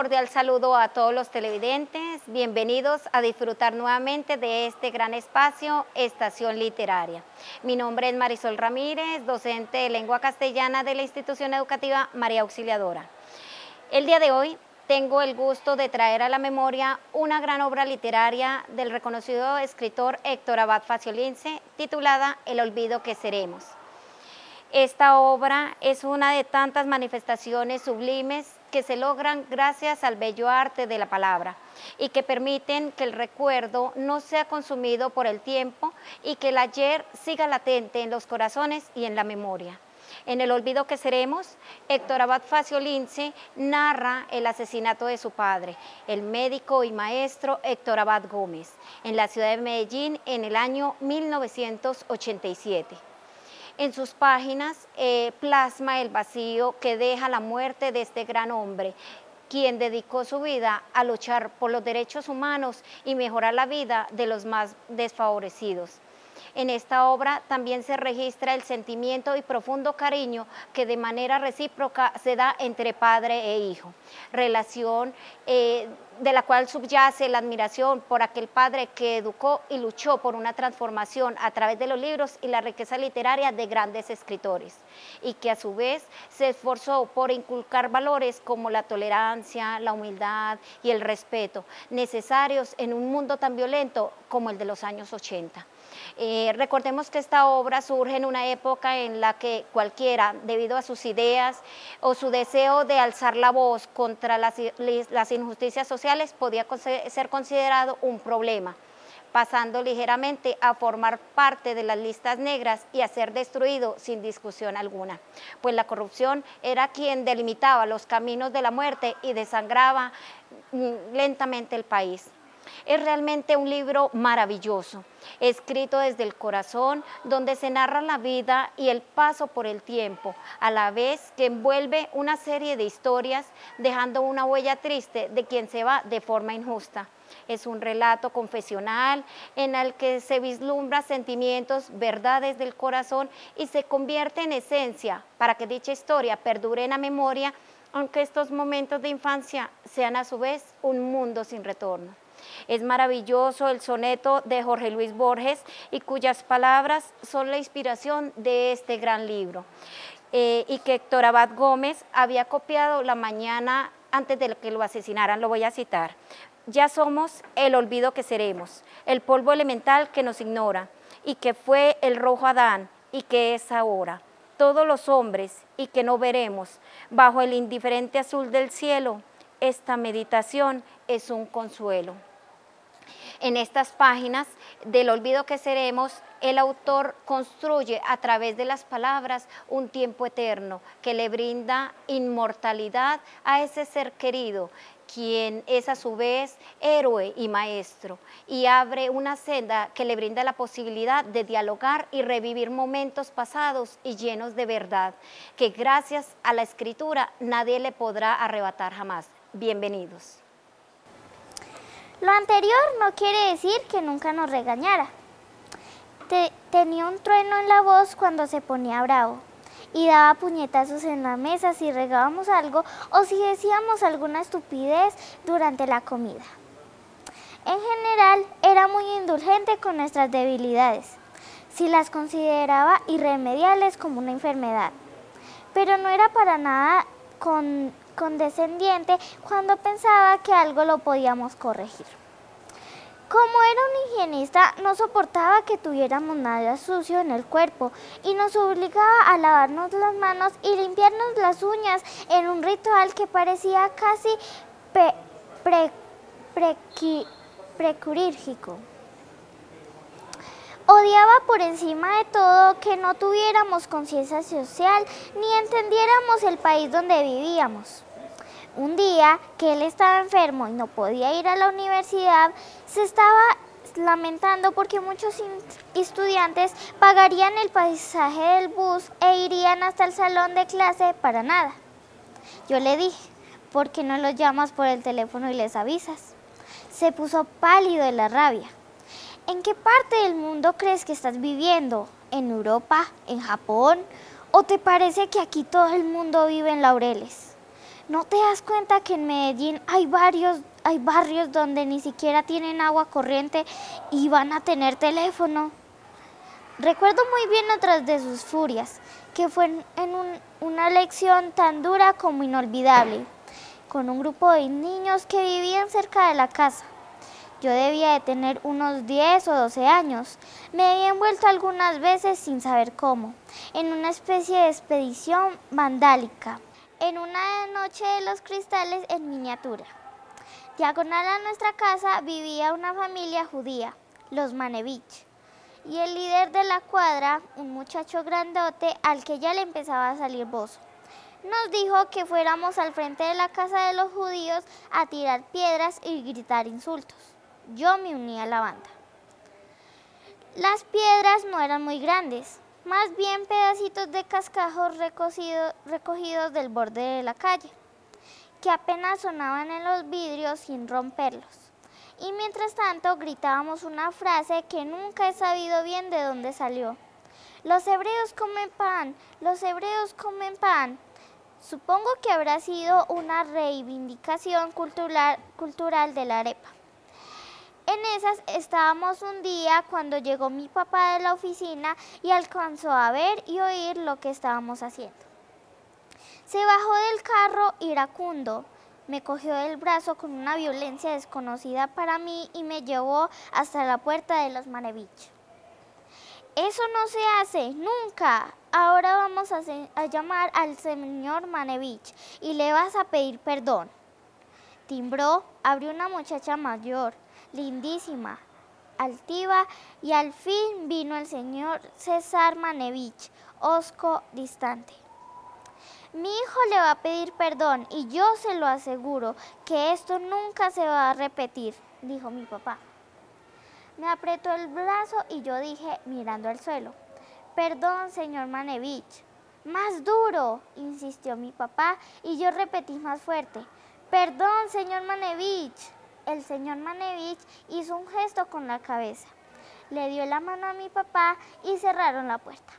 cordial saludo a todos los televidentes, bienvenidos a disfrutar nuevamente de este gran espacio, Estación Literaria. Mi nombre es Marisol Ramírez, docente de lengua castellana de la institución educativa María Auxiliadora. El día de hoy tengo el gusto de traer a la memoria una gran obra literaria del reconocido escritor Héctor Abad Faciolince, titulada El olvido que seremos. Esta obra es una de tantas manifestaciones sublimes que se logran gracias al bello arte de la palabra y que permiten que el recuerdo no sea consumido por el tiempo y que el ayer siga latente en los corazones y en la memoria. En El olvido que seremos, Héctor Abad Faciolince narra el asesinato de su padre, el médico y maestro Héctor Abad Gómez, en la ciudad de Medellín en el año 1987. En sus páginas plasma el vacío que deja la muerte de este gran hombre, quien dedicó su vida a luchar por los derechos humanos y mejorar la vida de los más desfavorecidos. En esta obra también se registra el sentimiento y profundo cariño que de manera recíproca se da entre padre e hijo, relación de la cual subyace la admiración por aquel padre que educó y luchó por una transformación a través de los libros y la riqueza literaria de grandes escritores, y que a su vez se esforzó por inculcar valores como la tolerancia, la humildad y el respeto, necesarios en un mundo tan violento como el de los años 80. Recordemos que esta obra surge en una época en la que cualquiera, debido a sus ideas o su deseo de alzar la voz contra las injusticias sociales, podía ser considerado un problema, pasando ligeramente a formar parte de las listas negras y a ser destruido sin discusión alguna, pues la corrupción era quien delimitaba los caminos de la muerte y desangraba lentamente el país. Es realmente un libro maravilloso, escrito desde el corazón, donde se narra la vida y el paso por el tiempo, a la vez que envuelve una serie de historias, dejando una huella triste de quien se va de forma injusta. Es un relato confesional en el que se vislumbran sentimientos, verdades del corazón y se convierte en esencia para que dicha historia perdure en la memoria, aunque estos momentos de infancia sean a su vez un mundo sin retorno. Es maravilloso el soneto de Jorge Luis Borges y cuyas palabras son la inspiración de este gran libro y que Héctor Abad Gómez había copiado la mañana antes de que lo asesinaran. Lo voy a citar. Ya somos el olvido que seremos, el polvo elemental que nos ignora y que fue el rojo Adán y que es ahora. Todos los hombres y que no veremos bajo el indiferente azul del cielo. Esta meditación es un consuelo. En estas páginas del olvido que seremos, el autor construye a través de las palabras un tiempo eterno que le brinda inmortalidad a ese ser querido, quien es a su vez héroe y maestro, y abre una senda que le brinda la posibilidad de dialogar y revivir momentos pasados y llenos de verdad, que gracias a la escritura nadie le podrá arrebatar jamás. Bienvenidos. Lo anterior no quiere decir que nunca nos regañara. Tenía un trueno en la voz cuando se ponía bravo y daba puñetazos en la mesa si regábamos algo o si decíamos alguna estupidez durante la comida. En general, era muy indulgente con nuestras debilidades, si las consideraba irremediables como una enfermedad, pero no era para nada condescendiente cuando pensaba que algo lo podíamos corregir. Como era un higienista, no soportaba que tuviéramos nada sucio en el cuerpo y nos obligaba a lavarnos las manos y limpiarnos las uñas en un ritual que parecía casi prequirúrgico. Odiaba por encima de todo que no tuviéramos conciencia social ni entendiéramos el país donde vivíamos. Un día que él estaba enfermo y no podía ir a la universidad, se estaba lamentando porque muchos estudiantes pagarían el pasaje del bus e irían hasta el salón de clase para nada. Yo le dije, ¿por qué no los llamas por el teléfono y les avisas? Se puso pálido de la rabia. ¿En qué parte del mundo crees que estás viviendo? ¿En Europa? ¿En Japón? ¿O te parece que aquí todo el mundo vive en laureles? ¿No te das cuenta que en Medellín hay barrios donde ni siquiera tienen agua corriente y van a tener teléfono? Recuerdo muy bien otras de sus furias, que fue una lección tan dura como inolvidable, con un grupo de niños que vivían cerca de la casa. Yo debía de tener unos 10 o 12 años. Me había envuelto algunas veces sin saber cómo, en una especie de expedición vandálica, en una noche de los cristales en miniatura. Diagonal a nuestra casa vivía una familia judía, los Manevich, y el líder de la cuadra, un muchacho grandote al que ya le empezaba a salir bozo, nos dijo que fuéramos al frente de la casa de los judíos a tirar piedras y gritar insultos. Yo me uní a la banda. Las piedras no eran muy grandes, más bien pedacitos de cascajos recogidos del borde de la calle, que apenas sonaban en los vidrios sin romperlos. Y mientras tanto gritábamos una frase que nunca he sabido bien de dónde salió. Los hebreos comen pan, los hebreos comen pan. Supongo que habrá sido una reivindicación cultural de la arepa. En esas estábamos un día cuando llegó mi papá de la oficina y alcanzó a ver y oír lo que estábamos haciendo. Se bajó del carro iracundo, me cogió del brazo con una violencia desconocida para mí y me llevó hasta la puerta de los Manevich. Eso no se hace, nunca. Ahora vamos a llamar al señor Manevich y le vas a pedir perdón. Timbró, abrió una muchacha mayor, lindísima, altiva, y al fin vino el señor César Manevich, hosco, distante. Mi hijo le va a pedir perdón y yo se lo aseguro que esto nunca se va a repetir, dijo mi papá. Me apretó el brazo y yo dije, mirando al suelo, perdón, señor Manevich. Más duro, insistió mi papá y yo repetí más fuerte, perdón, señor Manevich. El señor Manevich hizo un gesto con la cabeza, le dio la mano a mi papá y cerraron la puerta.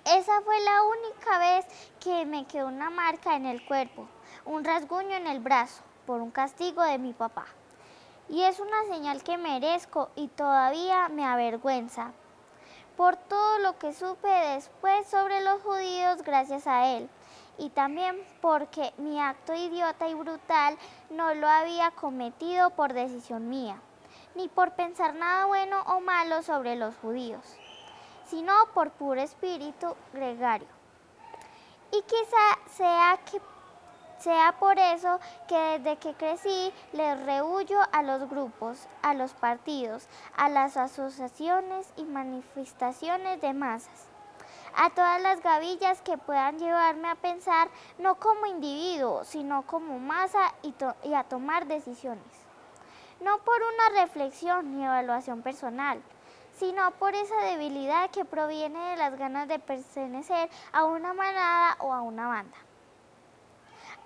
Esa fue la única vez que me quedó una marca en el cuerpo, un rasguño en el brazo, por un castigo de mi papá. Y es una señal que merezco y todavía me avergüenza, por todo lo que supe después sobre los judíos gracias a él. Y también porque mi acto idiota y brutal no lo había cometido por decisión mía, ni por pensar nada bueno o malo sobre los judíos, sino por puro espíritu gregario. Y quizá sea por eso que desde que crecí les rehuyo a los grupos, a los partidos, a las asociaciones y manifestaciones de masas, a todas las gavillas que puedan llevarme a pensar no como individuo, sino como masa y a tomar decisiones. No por una reflexión ni evaluación personal, sino por esa debilidad que proviene de las ganas de pertenecer a una manada o a una banda.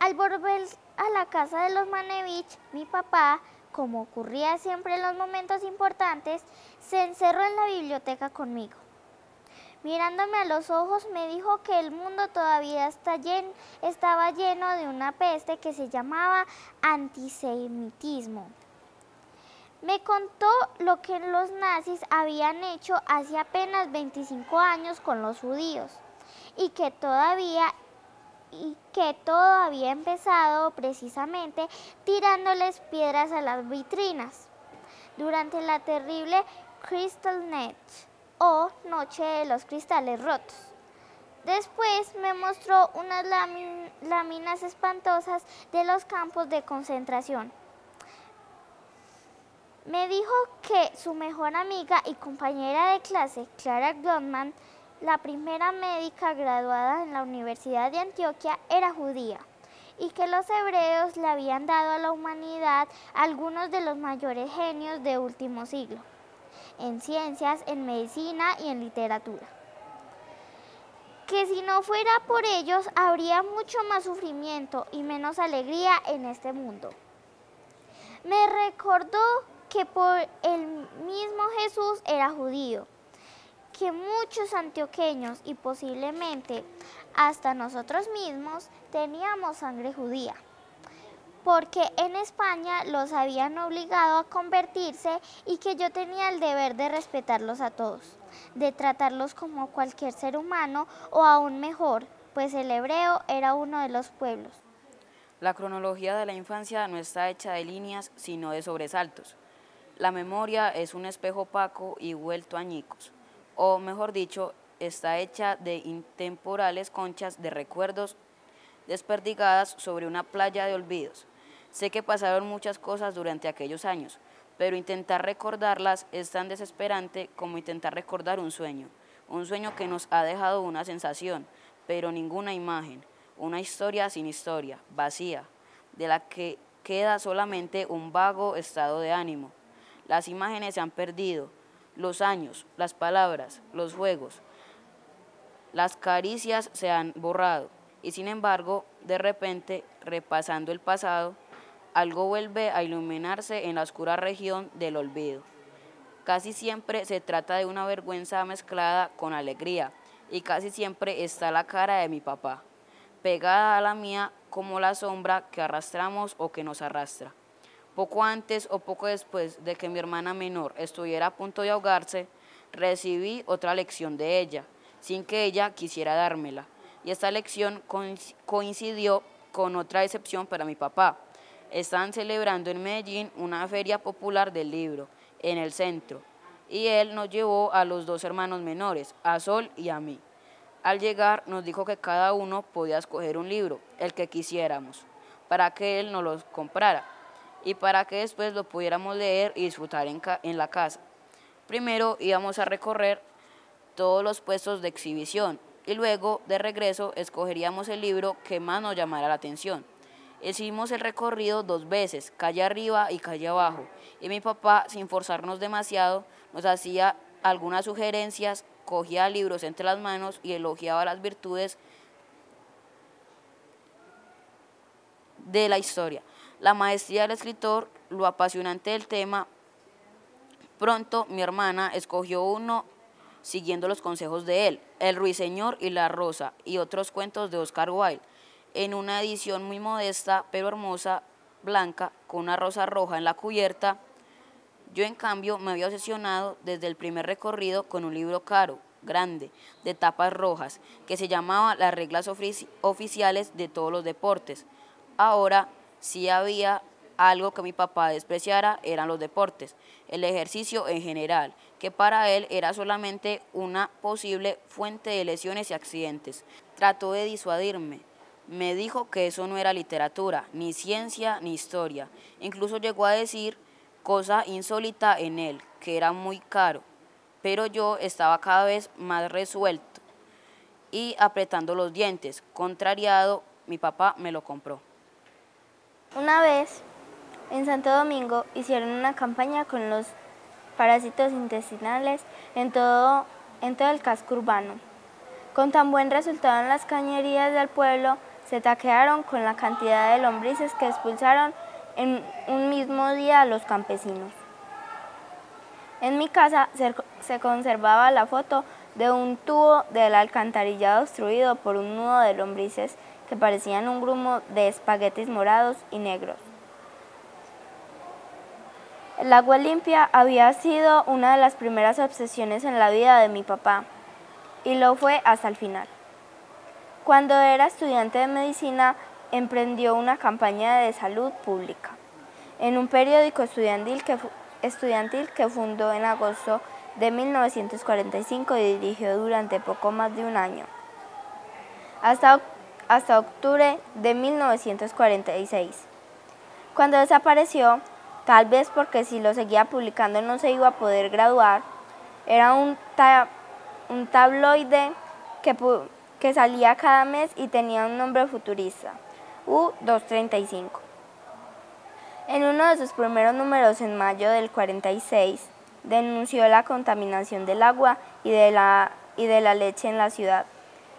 Al volver a la casa de los Manevich, mi papá, como ocurría siempre en los momentos importantes, se encerró en la biblioteca conmigo. Mirándome a los ojos me dijo que el mundo todavía estaba lleno de una peste que se llamaba antisemitismo. Me contó lo que los nazis habían hecho hace apenas 25 años con los judíos y que todo había empezado precisamente tirándoles piedras a las vitrinas durante la terrible Kristallnacht, o Noche de los Cristales Rotos. Después me mostró unas láminas espantosas de los campos de concentración. Me dijo que su mejor amiga y compañera de clase, Clara Gottman, la primera médica graduada en la Universidad de Antioquia, era judía y que los hebreos le habían dado a la humanidad algunos de los mayores genios de último siglo, en ciencias, en medicina y en literatura. Que si no fuera por ellos habría mucho más sufrimiento y menos alegría en este mundo. Me recordó que por el mismo Jesús era judío, que muchos antioqueños y posiblemente hasta nosotros mismos teníamos sangre judía, porque en España los habían obligado a convertirse y que yo tenía el deber de respetarlos a todos, de tratarlos como cualquier ser humano o aún mejor, pues el hebreo era uno de los pueblos. La cronología de la infancia no está hecha de líneas, sino de sobresaltos. La memoria es un espejo opaco y vuelto añicos, o mejor dicho, está hecha de intemporales conchas de recuerdos desperdigadas sobre una playa de olvidos. Sé que pasaron muchas cosas durante aquellos años, pero intentar recordarlas es tan desesperante como intentar recordar un sueño que nos ha dejado una sensación, pero ninguna imagen, una historia sin historia, vacía, de la que queda solamente un vago estado de ánimo. Las imágenes se han perdido, los años, las palabras, los juegos, las caricias se han borrado, y sin embargo, de repente, repasando el pasado, algo vuelve a iluminarse en la oscura región del olvido. Casi siempre se trata de una vergüenza mezclada con alegría, y casi siempre está la cara de mi papá, pegada a la mía como la sombra que arrastramos o que nos arrastra. Poco antes o poco después de que mi hermana menor estuviera a punto de ahogarse, recibí otra lección de ella, sin que ella quisiera dármela, y esta lección coincidió con otra decepción para mi papá. Estaban celebrando en Medellín una feria popular del libro, en el centro, y él nos llevó a los dos hermanos menores, a Sol y a mí. Al llegar nos dijo que cada uno podía escoger un libro, el que quisiéramos, para que él nos los comprara y para que después lo pudiéramos leer y disfrutar en la casa. Primero íbamos a recorrer todos los puestos de exhibición y luego, de regreso, escogeríamos el libro que más nos llamara la atención. Hicimos el recorrido 2 veces, calle arriba y calle abajo, y mi papá, sin forzarnos demasiado, nos hacía algunas sugerencias, cogía libros entre las manos y elogiaba las virtudes de la historia, la maestría del escritor, lo apasionante del tema. Pronto mi hermana escogió uno siguiendo los consejos de él, El ruiseñor y la rosa y otros cuentos de Oscar Wilde, en una edición muy modesta pero hermosa, blanca, con una rosa roja en la cubierta. Yo en cambio me había obsesionado desde el primer recorrido con un libro caro, grande, de tapas rojas, que se llamaba Las reglas oficiales de todos los deportes. Ahora, si había algo que mi papá despreciara, eran los deportes, el ejercicio en general, que para él era solamente una posible fuente de lesiones y accidentes. Trató de disuadirme. Me dijo que eso no era literatura, ni ciencia, ni historia. Incluso llegó a decir, cosa insólita en él, que era muy caro. Pero yo estaba cada vez más resuelto y apretando los dientes. Contrariado, mi papá me lo compró. Una vez, en Santo Domingo, hicieron una campaña con los parásitos intestinales en todo el casco urbano. Con tan buen resultado en las cañerías del pueblo, se taquearon con la cantidad de lombrices que expulsaron en un mismo día a los campesinos. En mi casa se conservaba la foto de un tubo del alcantarillado obstruido por un nudo de lombrices que parecían un grumo de espaguetis morados y negros. El agua limpia había sido una de las primeras obsesiones en la vida de mi papá, y lo fue hasta el final. Cuando era estudiante de medicina, emprendió una campaña de salud pública en un periódico estudiantil que fundó en agosto de 1945 y dirigió durante poco más de un año, hasta octubre de 1946. Cuando desapareció, tal vez porque si lo seguía publicando no se iba a poder graduar, era un tabloide que salía cada mes y tenía un nombre futurista, U235. En uno de sus primeros números, en mayo del 46, denunció la contaminación del agua y de la leche en la ciudad.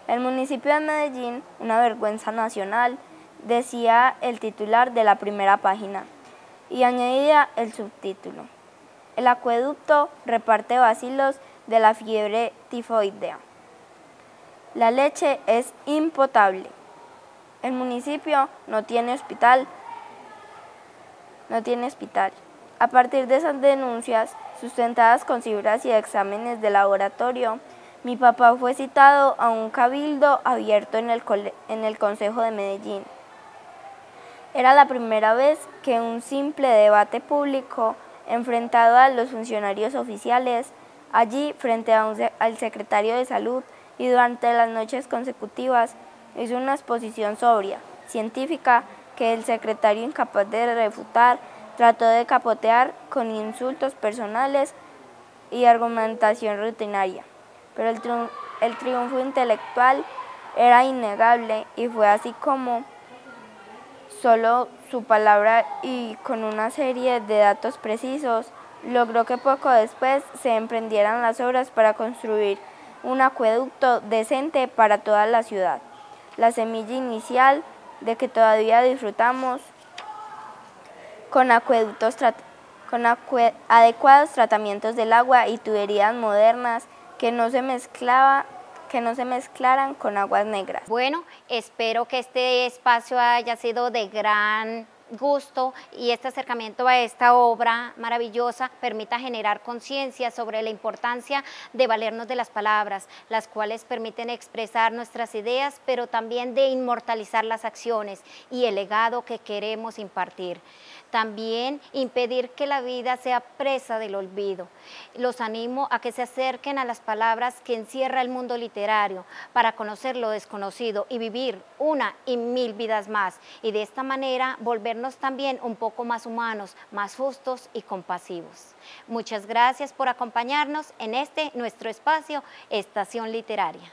El municipio de Medellín, una vergüenza nacional, decía el titular de la primera página, y añadía el subtítulo: el acueducto reparte bacilos de la fiebre tifoidea. La leche es impotable. El municipio no tiene hospital. A partir de esas denuncias, sustentadas con cifras y exámenes de laboratorio, mi papá fue citado a un cabildo abierto en el Consejo de Medellín. Era la primera vez que un simple debate público enfrentado a los funcionarios oficiales, allí frente al secretario de Salud y durante las noches consecutivas, hizo una exposición sobria, científica, que el secretario, incapaz de refutar, trató de capotear con insultos personales y argumentación rutinaria. Pero el triunfo intelectual era innegable y fue así como solo su palabra y con una serie de datos precisos logró que poco después se emprendieran las obras para construir un acueducto decente para toda la ciudad. La semilla inicial de que todavía disfrutamos con adecuados tratamientos del agua y tuberías modernas que no se mezclaran con aguas negras. Bueno, espero que este espacio haya sido de gran gusto y este acercamiento a esta obra maravillosa permita generar conciencia sobre la importancia de valernos de las palabras, las cuales permiten expresar nuestras ideas, pero también de inmortalizar las acciones y el legado que queremos impartir. También impedir que la vida sea presa del olvido. Los animo a que se acerquen a las palabras que encierra el mundo literario para conocer lo desconocido y vivir una y mil vidas más, y de esta manera volvernos también un poco más humanos, más justos y compasivos. Muchas gracias por acompañarnos en nuestro espacio Estación Literaria.